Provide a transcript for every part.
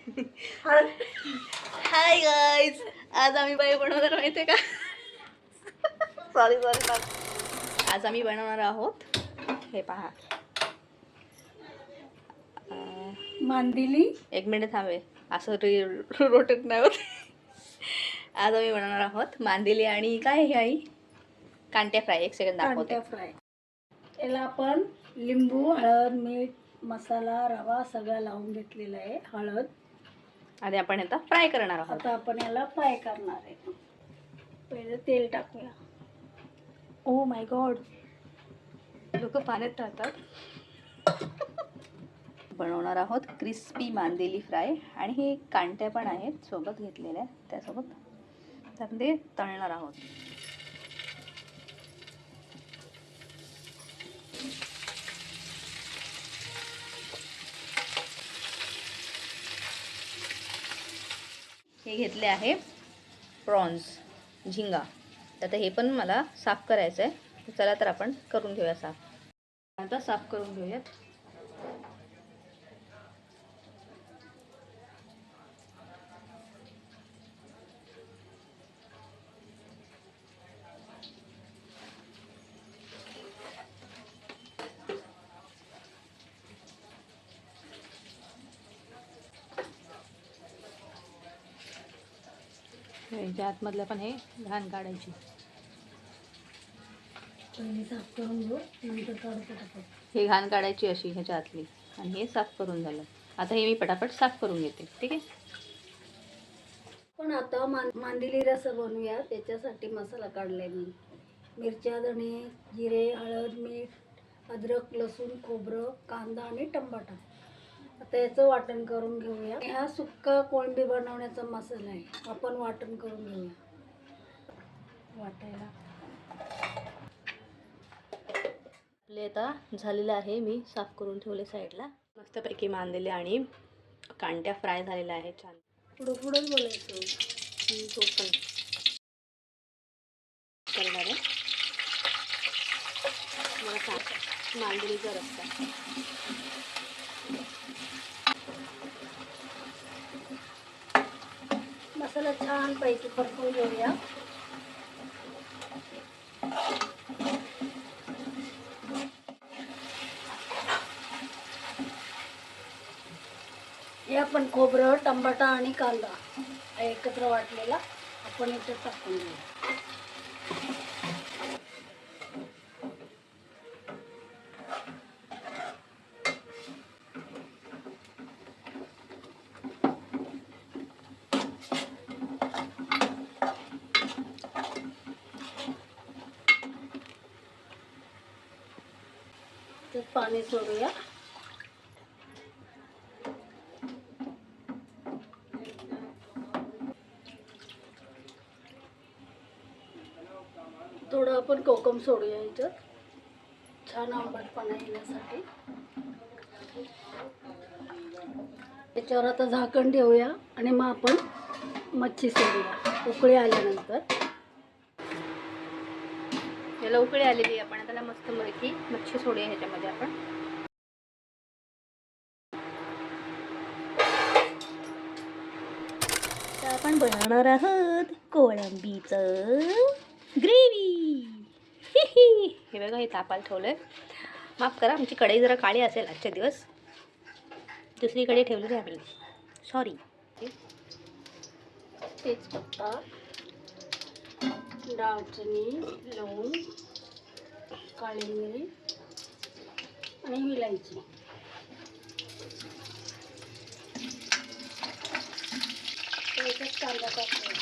Hi guys, आज आम्ही बाई बनवणार माहिती का? सॉरी आज आम्ही बनवणार आहोत, हे पहा, मांदिली. एक मिनिट थांबे, असं रोटेट नाही होत. आज आम्ही बनवणार आहोत मांदिली आणि काय हे आई, कांट्या फ्राय. एक सेकंड दाखवते. कांट्या फ्राय. याला आपण लिंबू, हळद, मीठ, मसाला, रवा सगळं लावून घेतलेलं आहे. हळद. आणि आपण आता फ्राय करणार आहोत. आता आपण याला फ्राय करणार आहे. पहिले तेल टाकूया. ओ माय गॉड, लोक पाण्यात टाकतात. बनवणार आहोत क्रिस्पी मांदेली फ्राय आणि हे कांट्या पण आहेत सोबत घेतलेल्या, त्यासोबत त्यामध्ये तळणार आहोत. हे घेतले आहे प्रॉन्स, झिंगा. आता हे पण मला साफ करायचं आहे. चला तर आपण करून घेऊया साफ. आता साफ करून घेऊयात. ह्याच्या आतमधलं पण हे घाण काढायची. पहिले साफ करून घेऊ, नंतर काढू पटापट. हे घाण काढायची अशी ह्याच्या आतली, आणि हे साफ करून झालं. आता हे मी पटापट साफ करून घेते. ठीक आहे. पण आता मांदिली रस बनवूया. त्याच्यासाठी मसाला काढलाय मी. मिरच्या, धणे, जिरे, हळद, मीठ, अद्रक, लसूण, खोबरं, कांदा आणि टमाटा. आता याचं वाटण करून घेऊया. हा सुक्का कोळंबी बनवण्याचा मसाला आहे. आपण वाटण करून घेऊया. वाटायला आपले आता झालेलं आहे. मी साफ करून ठेवले साईडला. मस्तपैकी मांदेले आणि कांट्या फ्राय झालेल्या आहेत. छान. पुढंच बोलायचं. तो पण करणार आहे. मला सांग, मांदेलीचा रस्ता. मसाला छान पैकी परतून घेऊया. हे आपण खोबरं, टमाटा आणि कांदा एकत्र वाटलेला आपण इथे टाकून घेऊ. त्यात पाणी सोडूया. थोडं आपण कोकम सोडूया इथं, छान आंबटपणा येण्यासाठी. त्याच्यावर आता झाकण ठेवूया आणि मग आपण मच्छी सोडूया. उकळी आल्यानंतर याला उकळी आलेली आहे. आपण त्याला मस्त पैकी मच्छी सोडूया ह्याच्यामध्ये. आपण तर आपण बनवणार आहोत कोळंबीचं ग्रेव्ही. हे बघा, हे तापायला ठेवलंय. माफ करा, आमची कढई जरा काळी असेल आजचे दिवस. दुसरीकडे ठेवलेली आहे आम्ही, सॉरी. तेजपत्ता, दालचिनी, लवंग, काळी मिरी आणि विलायची. एकच कांदा टाकूया.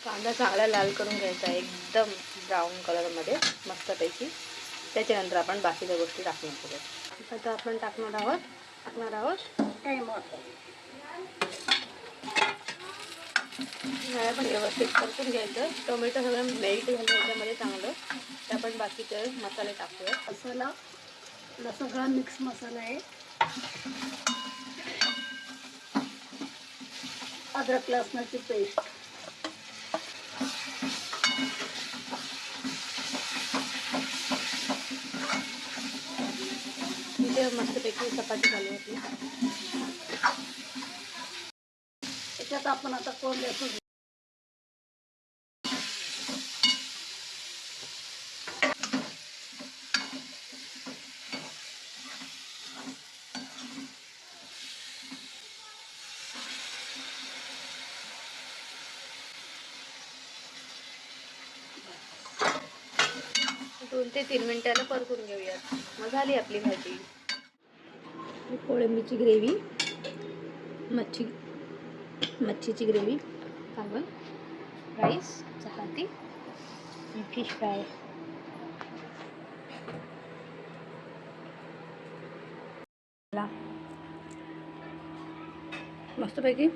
कांदा चांगला लाल करून घ्यायचा, एकदम ब्राऊन कलरमध्ये मस्तपैकी. त्याच्यानंतर आपण बाकीच्या गोष्टी टाकून करूया. आता आपण टाकणार आहोत टोमॅटो. हे पण व्यवस्थित परतून घ्यायचं. टोमॅटो सगळं मेल्ट झालं याच्यामध्ये चांगलं. तर आपण बाकीचे मसाले टाकूया. मसाला सगळा मिक्स मसाला आहे. अद्रक लसणाची पेस्ट, इथे मस्तपैकी चपाती झाली होती. त्याच्यात आपण आता कोण असू. दोन ते 3 मिनिटाला परतून घेऊयात. मग झाली आपली भाजी. कोळंबीची ग्रेव्ही, मच्छीची ग्रेव्ही, तांदूळ, राईस, चपाती आणि फिश फ्राय. मस्तपैकी